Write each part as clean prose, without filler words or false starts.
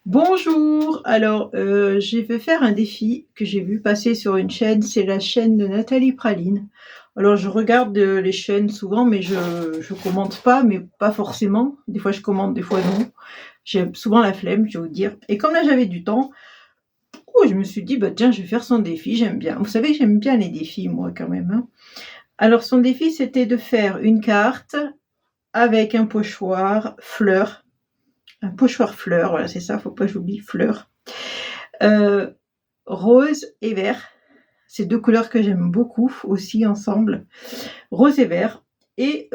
Bonjour, alors je vais faire un défi que j'ai vu passer sur une chaîne, c'est la chaîne de Nathalie Praline. Alors je regarde les chaînes souvent, mais je commente pas, mais pas forcément. Des fois je commente, des fois non. J'ai souvent la flemme, je vais vous dire. Et comme là j'avais du temps, je me suis dit, bah tiens, je vais faire son défi, j'aime bien. Vous savez que j'aime bien les défis, moi, quand même, hein. Alors son défi, c'était de faire une carte avec un pochoir fleur. Un pochoir fleur, voilà, c'est ça, faut pas que j'oublie, fleur. Rose et vert. C'est deux couleurs que j'aime beaucoup aussi ensemble. Rose et vert. Et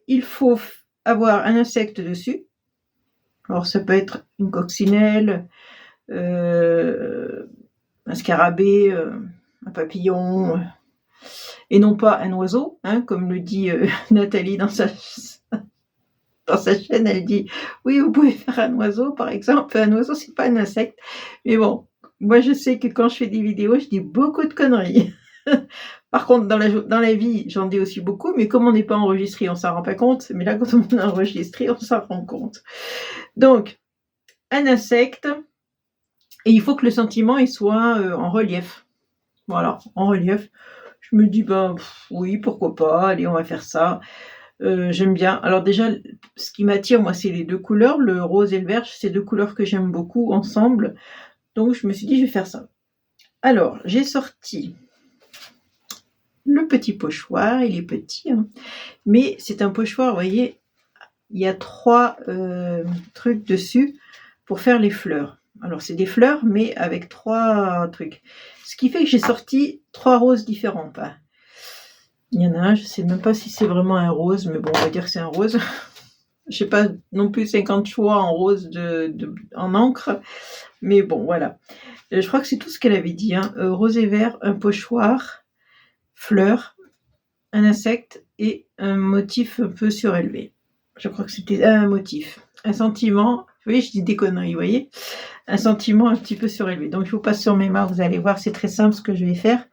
il faut avoir un insecte dessus. Alors ça peut être une coccinelle, un scarabée, un papillon, et non pas un oiseau, hein, comme le dit Nathalie dans sa chaîne. Elle dit oui, vous pouvez faire un oiseau par exemple. Un oiseau, c'est pas un insecte. Mais bon, moi je sais que quand je fais des vidéos, je dis beaucoup de conneries. Par contre, dans la vie, j'en dis aussi beaucoup, mais comme on n'est pas enregistré, on s'en rend pas compte. Mais là, quand on est enregistré, on s'en rend compte. Donc, un insecte, et il faut que le sentiment il soit en relief. Voilà, en relief. Je me dis, oui, pourquoi pas, allez, on va faire ça. J'aime bien. Alors déjà, ce qui m'attire, moi, c'est les deux couleurs, le rose et le vert. C'est deux couleurs que j'aime beaucoup ensemble. Donc, je me suis dit, je vais faire ça. Alors, j'ai sorti le petit pochoir. Il est petit, hein, mais c'est un pochoir, vous voyez, il y a 3 trucs dessus pour faire les fleurs. Alors, c'est des fleurs, mais avec 3 trucs. Ce qui fait que j'ai sorti 3 roses différents. Enfin, il y en a un, je ne sais même pas si c'est vraiment un rose, mais bon, on va dire que c'est un rose. Je n'ai pas non plus 50 choix en rose en encre, mais bon, voilà. Je crois que c'est tout ce qu'elle avait dit, hein. Rose et vert, un pochoir, fleurs, un insecte et un motif un peu surélevé. Je crois que c'était un motif. Un sentiment, vous voyez, je dis des conneries, vous voyez. Un sentiment un petit peu surélevé. Donc, je vous passe sur mes mains, vous allez voir, c'est très simple ce que je vais faire.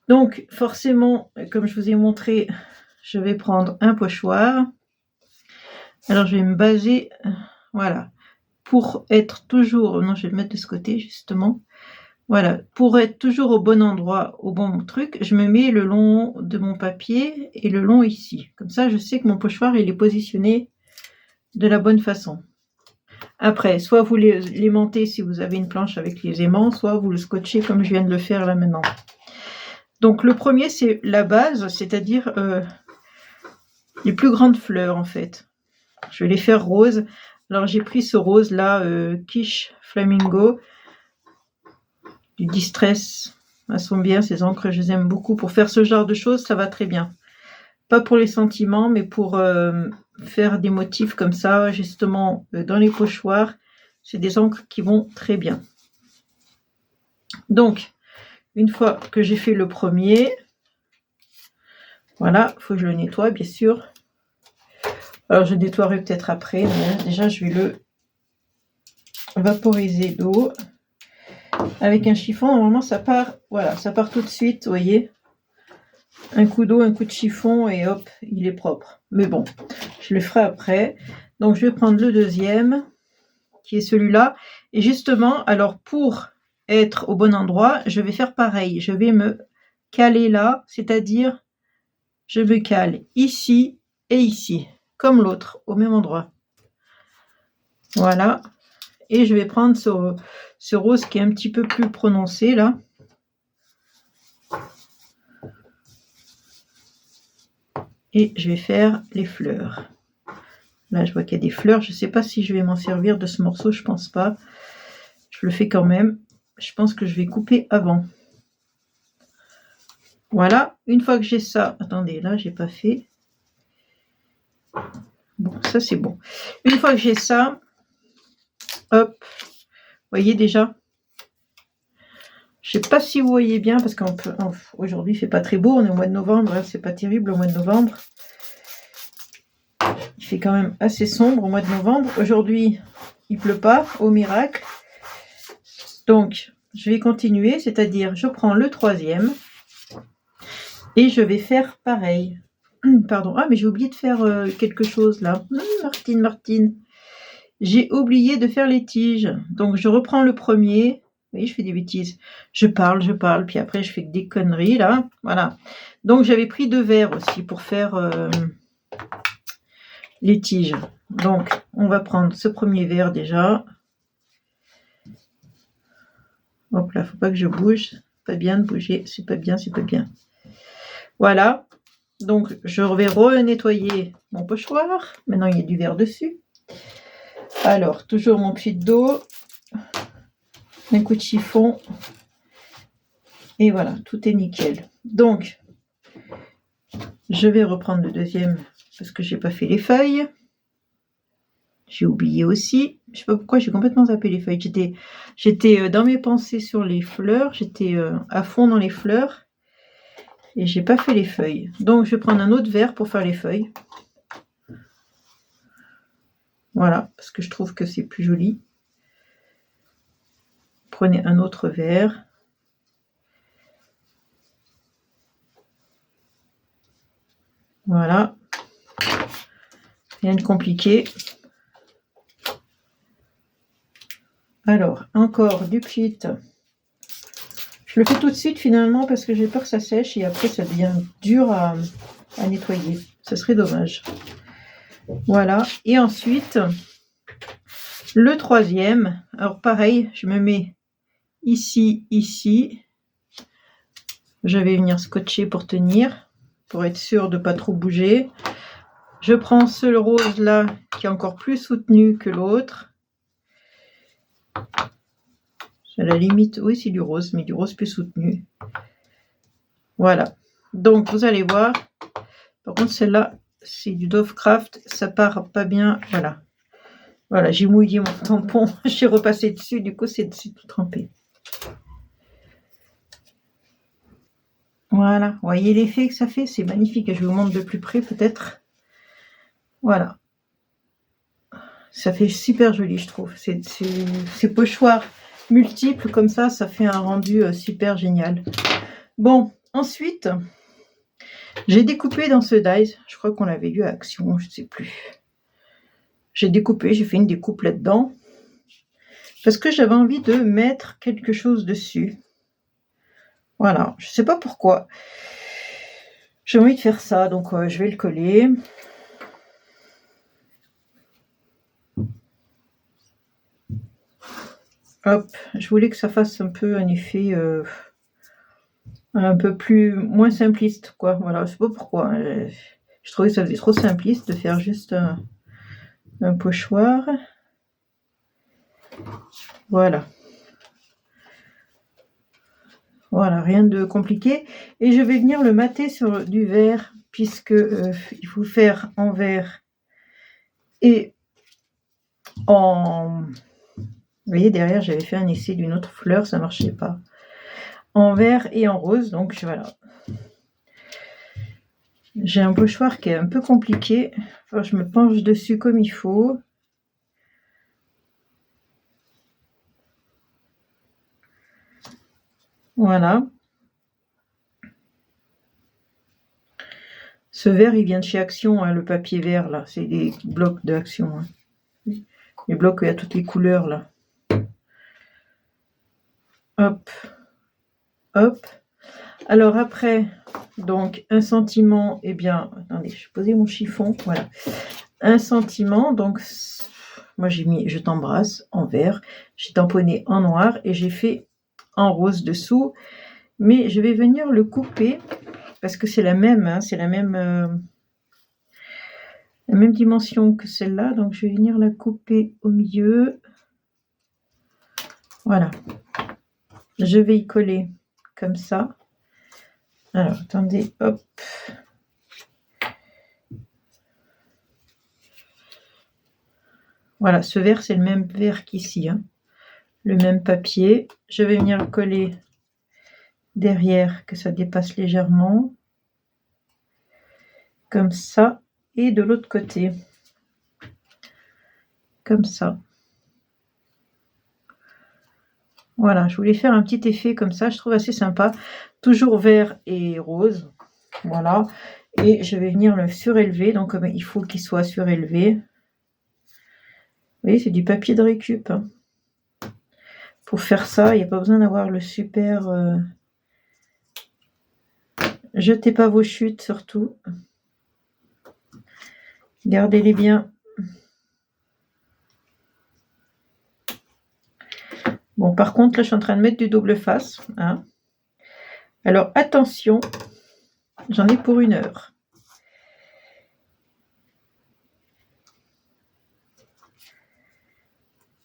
Donc, forcément, comme je vous ai montré, je vais prendre un pochoir. Alors, je vais me baser, voilà, pour être toujours... Non, je vais le mettre de ce côté, justement. Voilà, pour être toujours au bon endroit, au bon truc, je me mets le long de mon papier et le long ici. Comme ça, je sais que mon pochoir, il est positionné de la bonne façon. Après, soit vous l'aimantez si vous avez une planche avec les aimants, soit vous le scotchez comme je viens de le faire là maintenant. Donc le premier, c'est la base, c'est-à-dire les plus grandes fleurs en fait. Je vais les faire roses. Alors j'ai pris ce rose là, Quiche Flamingo, du Distress. Elles sont bien, ces encres, je les aime beaucoup. Pour faire ce genre de choses, ça va très bien. Pas pour les sentiments, mais pour faire des motifs comme ça, justement, dans les pochoirs. C'est des encres qui vont très bien. Donc, une fois que j'ai fait le premier, voilà, il faut que je le nettoie, bien sûr. Alors, je nettoierai peut-être après, mais déjà, je vais le vaporiser d'eau. Avec un chiffon, normalement, ça part, voilà, ça part tout de suite, vous voyez. Un coup d'eau, un coup de chiffon, et hop, il est propre. Mais bon, je le ferai après. Donc, je vais prendre le deuxième, qui est celui-là. Et justement, alors, pour être au bon endroit, je vais faire pareil. Je vais me caler là, c'est-à-dire, je me cale ici et ici, comme l'autre, au même endroit. Voilà. Et je vais prendre ce rose qui est un petit peu plus prononcé, là. Et je vais faire les fleurs. Là, je vois qu'il y a des fleurs. Je ne sais pas si je vais m'en servir de ce morceau. Je ne pense pas. Je le fais quand même. Je pense que je vais couper avant. Voilà. Une fois que j'ai ça... Attendez, là, j'ai pas fait. Bon, ça, c'est bon. Une fois que j'ai ça... Hop. Vous voyez déjà? Je ne sais pas si vous voyez bien, parce qu'aujourd'hui, il ne fait pas très beau. On est au mois de novembre. Hein, c'est pas terrible au mois de novembre. Il fait quand même assez sombre au mois de novembre. Aujourd'hui, il ne pleut pas, au miracle. Donc, je vais continuer, c'est-à-dire, je prends le troisième et je vais faire pareil. Pardon, ah, mais j'ai oublié de faire quelque chose là. Martine. j'ai oublié de faire les tiges. Donc je reprends le premier. Oui, je fais des bêtises. Je parle, puis après je fais que des conneries là. Voilà. Donc j'avais pris 2 verres aussi pour faire les tiges. Donc on va prendre ce premier verre déjà. Hop là, faut pas que je bouge. Pas bien de bouger, c'est pas bien, c'est pas bien. Voilà. Donc je vais renettoyer mon pochoir. Maintenant il y a du verre dessus. Alors toujours mon puits d'eau, un coup de chiffon. Et voilà, tout est nickel. Donc je vais reprendre le deuxième parce que j'ai pas fait les feuilles. J'ai oublié aussi. Je sais pas pourquoi j'ai complètement zappé les feuilles. J'étais dans mes pensées sur les fleurs. J'étais à fond dans les fleurs. Et j'ai pas fait les feuilles. Donc je vais prendre un autre verre pour faire les feuilles. Voilà, parce que je trouve que c'est plus joli. Prenez un autre verre. Voilà. Rien de compliqué. Alors, encore du pchit. Je le fais tout de suite finalement parce que j'ai peur que ça sèche et après ça devient dur à nettoyer. Ce serait dommage. Voilà. Et ensuite, le troisième. Alors pareil, je me mets ici, ici. Je vais venir scotcher pour tenir, pour être sûr de ne pas trop bouger. Je prends ce rose là qui est encore plus soutenu que l'autre. À la limite, oui c'est du rose, mais du rose plus soutenu. Voilà. Donc vous allez voir. Par contre celle-là, c'est du Dove Craft, ça part pas bien. Voilà. Voilà, j'ai mouillé mon tampon, j'ai repassé dessus, du coup c'est tout trempé. Voilà, vous voyez l'effet que ça fait, c'est magnifique. Je vous montre de plus près peut-être. Voilà. Ça fait super joli, je trouve. Ces pochoirs multiples comme ça fait un rendu super génial. Bon, ensuite, j'ai découpé dans ce dies. Je crois qu'on l'avait eu à Action, je ne sais plus. J'ai découpé, j'ai fait une découpe là-dedans. Parce que j'avais envie de mettre quelque chose dessus. Voilà, je ne sais pas pourquoi. J'ai envie de faire ça, donc je vais le coller. Hop, je voulais que ça fasse un peu un effet un peu moins simpliste, quoi. Voilà, je sais pas pourquoi. Je trouvais que ça faisait trop simpliste de faire juste un pochoir. Voilà. Voilà, rien de compliqué. Et je vais venir le mater sur du verre, puisque il faut faire en verre et en... Vous voyez, derrière, j'avais fait un essai d'une autre fleur, ça marchait pas. En vert et en rose, donc voilà. J'ai un pochoir qui est un peu compliqué. Enfin, je me penche dessus comme il faut. Voilà. Ce vert, il vient de chez Action, hein, le papier vert, là. C'est des blocs d'Action. Hein. Les blocs, il y a toutes les couleurs, là. Hop. Hop. Alors après, donc, un sentiment, eh bien, attendez, je vais poser mon chiffon, voilà. Un sentiment, donc, moi j'ai mis Je t'embrasse en vert, j'ai tamponné en noir et j'ai fait en rose dessous. Mais je vais venir le couper parce que c'est la même, hein, c'est la même dimension que celle-là. Donc je vais venir la couper au milieu. Voilà. Je vais y coller comme ça. Alors attendez, hop. Voilà, ce vert c'est le même vert qu'ici, hein. Le même papier. Je vais venir coller derrière que ça dépasse légèrement. Comme ça. Et de l'autre côté. Comme ça. Voilà, je voulais faire un petit effet comme ça, je trouve assez sympa. Toujours vert et rose. Voilà. Et je vais venir le surélever. Donc il faut qu'il soit surélevé. Vous voyez, c'est du papier de récup. Hein. Pour faire ça, il n'y a pas besoin d'avoir le super... Jetez pas vos chutes, surtout. Gardez-les bien. Bon, par contre, là, je suis en train de mettre du double face. Hein. Alors, attention, j'en ai pour 1 heure.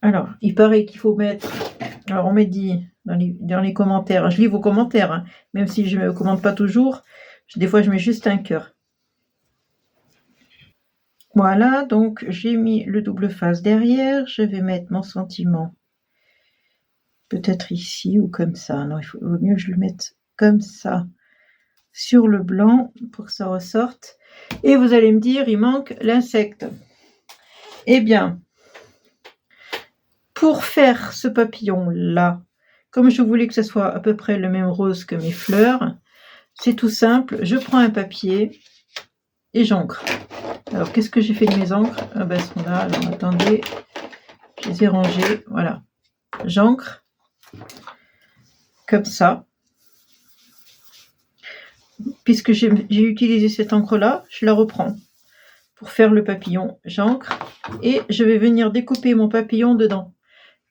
Alors, il paraît qu'il faut mettre... Alors, on m'a dit dans les commentaires, je lis vos commentaires, hein, même si je ne me commente pas toujours, des fois je mets juste un cœur. Voilà, donc j'ai mis le double face derrière, je vais mettre mon sentiment peut-être ici ou comme ça. Non, il vaut mieux que je le mette comme ça sur le blanc pour que ça ressorte. Et vous allez me dire, il manque l'insecte. Eh bien, pour faire ce papillon-là, comme je voulais que ce soit à peu près le même rose que mes fleurs, c'est tout simple, je prends un papier et j'encre. Alors, qu'est-ce que j'ai fait de mes encres? Ah ben, elles sont là, alors attendez, je les ai rangées, voilà. J'encre, comme ça. Puisque j'ai utilisé cette encre-là, je la reprends pour faire le papillon. J'encre et je vais venir découper mon papillon dedans.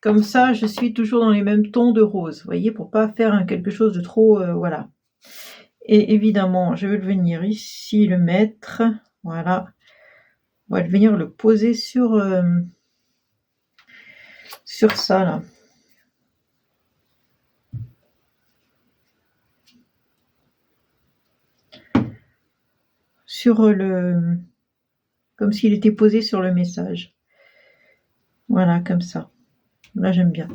Comme ça, je suis toujours dans les mêmes tons de rose, vous voyez, pour pas faire quelque chose de trop... voilà. Et évidemment, je vais venir ici le mettre, voilà. On va venir le poser sur ça, là. Sur le... Comme s'il était posé sur le message. Voilà, comme ça. Là, j'aime bien.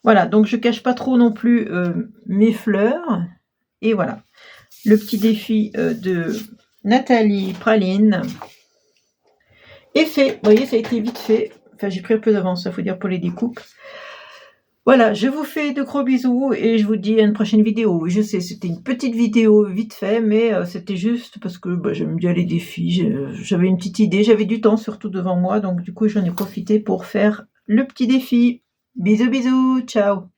Voilà, donc je cache pas trop non plus mes fleurs. Et voilà, le petit défi de Nathalie Praline est fait. Vous voyez, ça a été vite fait. Enfin, j'ai pris un peu d'avance, il faut dire, pour les découpes. Voilà, je vous fais de gros bisous et je vous dis à une prochaine vidéo. Je sais, c'était une petite vidéo vite fait, mais c'était juste parce que j'aime bien les défis. J'avais une petite idée, j'avais du temps surtout devant moi, donc du coup, j'en ai profité pour faire le petit défi. Bisous, bisous, ciao!